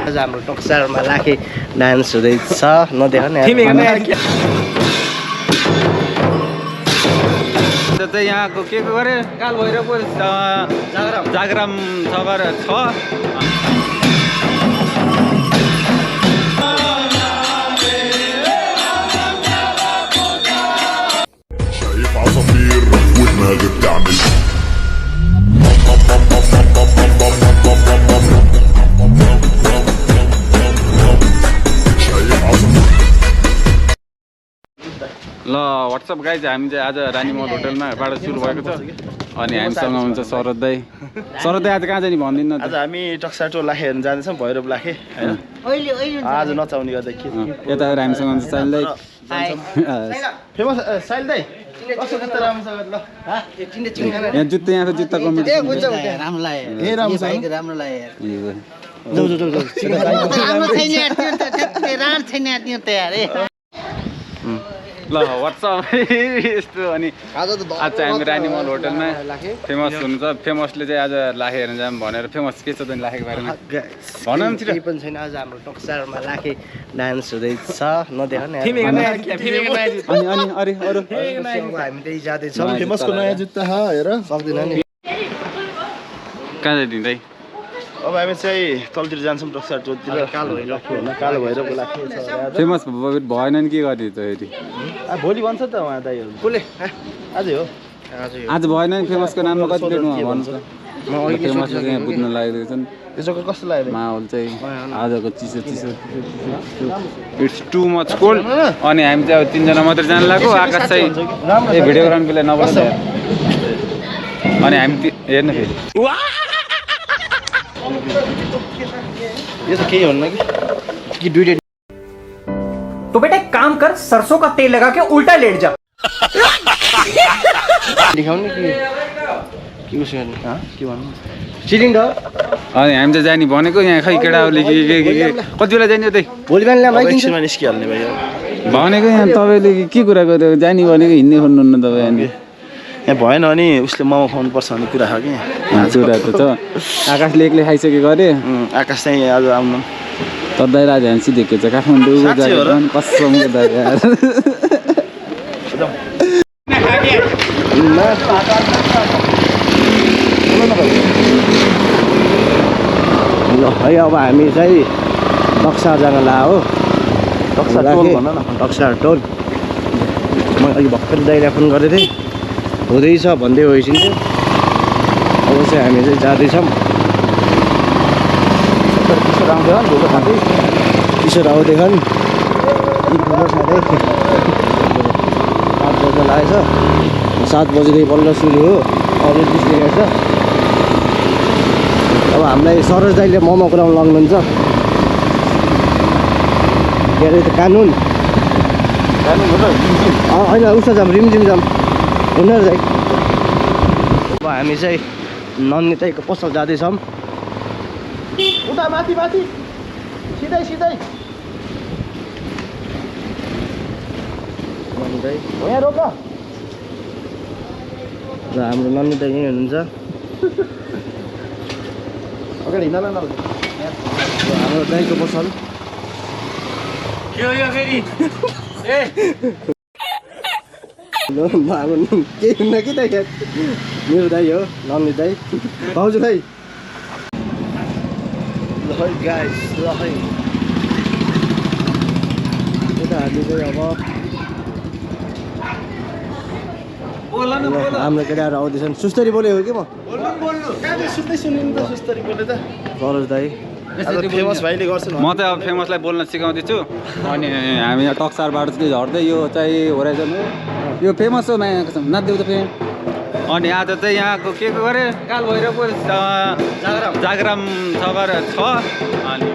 आज हाम्रो टक्सारमा लाखे डान्स हुँदैछ नदेख न चाहिँ यहाँको के गरे काल भैरवको जागराम सगर छ ल व्हाट्सअप गाइज हामी चाहिँ आज रानीमहल होटलमा बाट सुरु भएको छ अनि हामीसँग हुन्छ सरज दाई सरज दाई आज कहाँ जाने भनिदिनु आज हामी टक्साटो लाखे हेर्न जाँदैछौँ भैरव लाखे हैन आज नचाउने गर्दा के यता हामीसँग हुन्छ साइल दाई फेमस साइल दाई कस्तो जुत्ता राम्रो छ ल यहाँ जुत्ता यहाँको जुत्ता कमेडी राम्रो लाग्यो ए राम्रो छ राम्रो लाग्यो जाऊ जाऊ जाऊ राम्रो छैन यार त्यो त त्यति राण छैन त्यो त यार ल व्हाट्सअप यस्तो अनि आज चाहिँ हामी रानीमहल होटलमा फेमस हुनुहुन्छ फेमसले चाहिँ आज लाखे हेर्न जाऊँ भनेर फेमस के छ त लाखेको बारेमा भन न केही पनि छैन आज हाम्रो टक्सारमा लाखे डान्स हुँदैछ नदेख न अनि अनि अरे अरू हामी त्यही जाँदैछौँ फेमसको नयाँ जुत्ता हेर सक्दैन नि कहाँ जाँदिँदै अब हामी चाहिँ तलतिर जान्छौँ टक्साटोतिर कालो भैरवको लाखे छ फेमस भएन नि के गर्ने त फेरि भोलि भन्छ त उहाँ दाइहरू कसले आजै हो आज भएन नि फेमसको नाममा कति प्लेटमा भन्नु फेमसले यहाँ बुझ्न लागेको छ नि यो जग्गा कस्तो लाग्यो माहौल चाहिँ आजको चिसो चिसो इट्स टु मच कोल्ड अनि हामी चाहिँ अब 3 जना मात्रै जान लाग्यो आकाश चाहिँ ए भिडियो गराउनुको लागि नबोल्छ अनि हामी हेर्न फेरि ये तो क्या होना कि दुईटे तो बेटा एक काम कर सरसों का तेल लगा के उल्टा लेट जा दिखाउने कि उस गर्ने के भन्नु सिलिन्डर अनि हामी चाहिँ जाने भनेको यहाँ खै केटाहरूले के कति बेला जाने त्यही भोलि बिहान ल्याम एकछिनमा निस्किहाल्ने भयो भनेको यहाँ तपाईँले के कुरा गर्यो जाने भनेको हिँड्ने खोज्नुहुन्न तपाईँ अनि यहाँ भएन अनि उसले मोमो खुवाउनु पर्छ भन्ने कुरा हो कि कुरा त छ आकाशले एक्लै खाइसकेको अरे आकाश चाहिँ आज आउनु तर दाइ राजा हान्सी देखेको छ काठमाडौँ कसम ल है अब हामी चाहिँ टक्सा जान ला हो टक्सा टोल भन न टक्सा टोल म अघि भर्खर दाइलाई फोन गरेको थिएँ हुँदैछ भन्दै होइसिन्थ्यो अब चाहिँ हामी चाहिँ जाँदैछौँ किशोर आउँथ्यो ढोलो खाँदै किशोर आउँथ्यो नि ठुलो खाँदै 7 बजे लागेछ 7 बजेदेखि बल्ल सुरु हो अरू निस्किरहेको छ अब हामीलाई सरोज दाइले मोमो कुराउनु लग्नुहुन्छ के अरे त कानुन होइन उसो जाऊँ रिमझिम जाऊँ हुँदैन दाइ अब हामी चाहिँ नन्दिताईको पसल जाँदैछौँ उता माथि माथि सिधै सिधै नन्दिताई यहाँ रोक र हाम्रो नन्दिताई यहीँ हुनुहुन्छ अगाडि हिँड्न न हाम्रो दाइको पसल केही हुन्न कि दाइ मेरो दाइ हो नन्दी दाइ भाउजू दाइ ल है गाइस ल है यता हामी चाहिँ अब हाम्रो केटाहरू आउँदैछन् सुस्तरी बोलेको कि म सरोज दाइ फेमस भाइले गर्छ म त अब फेमसलाई बोल्न सिकाउँदैछु अनि हामी यहाँ टक्सारबाट चाहिँ झर्दै यो चाहिँ होराइजन हो यो फेमस हो मायाको नाच्देऊ त फेरि अनि आज चाहिँ यहाँको के गरे काल भैरवको जागराम सगर छ अनि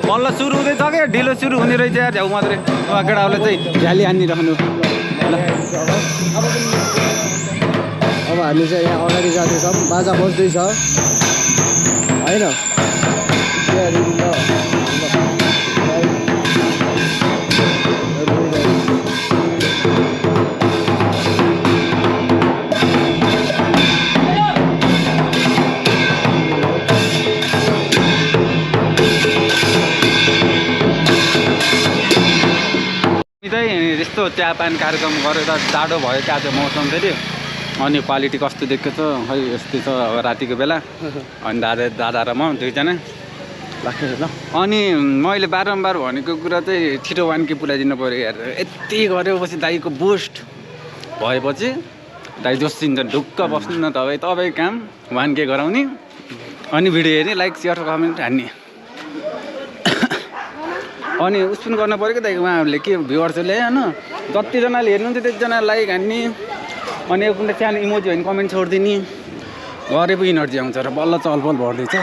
बल्ल सुरु हुँदैछ क्या ढिलो सुरु हुने रहेछ यार झ्याउ मात्रै केटाहरूले चाहिँ झ्याली हानिराख्नु अब हामी चाहिँ यहाँ अगाडि जाँदैछौँ बाजा बज्दैछ होइन यस्तो चियापानी कार्यक्रम गरेर जाडो भयो क्या चाहिँ मौसम फेरि अनि क्वालिटी कस्तो देख्यो त खै यस्तै छ अब रातिको बेला अनि दादा र म दुईजना लाग्छ ल। अनि मैले बारम्बार भनेको कुरा चाहिँ छिटो 1K पुऱ्याइदिनु पऱ्यो यार। यति गरेपछि दाइको बुस्ट भएपछि दाइ जोसिन्छ ढुक्क बस्नु न तपाईँ काम 1K गराउने अनि भिडियो हेर्ने लाइक सेयर कमेन्ट हान्ने अनि उस पनि गर्नु पऱ्यो कि दाइ उहाँहरूले के भ्युवर्सहरूले होइन जतिजनाले हेर्नुहुन्छ त्यतिजना लाइक हान्ने अनि कुनै सानो इमोजी भने कमेन्ट छोडिदिने गरे पो इनर्जी आउँछ र बल्ल चलपल बढ्दैछ।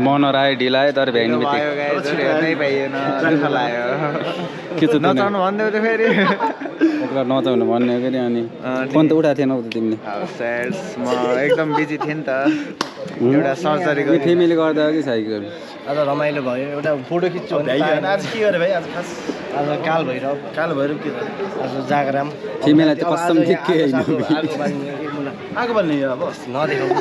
मनोर आयो ढिला आयो तर भ्याइने बित्तिकै हेर्नै पाइएन दुःख लाग्यो के छ नचाउनु भन्दै थियो फेरि एकला नचाउनु भन्ने हो कि अनि फोन त उठाएको थिएन त तिमीले सेल्स म एकदम बिजी थिएँ नि त एउटा सर्जरी यो फेमिली गर्दा कि साइकल आज रमाइलो भयो एउटा फोटो खिच्छु आज के गरे भाइ आज खास आज काल भैरव के त आज जागराम तिमीलाई त कसम ठिकै होइन आगो बाल्ने अब नदेखाउनु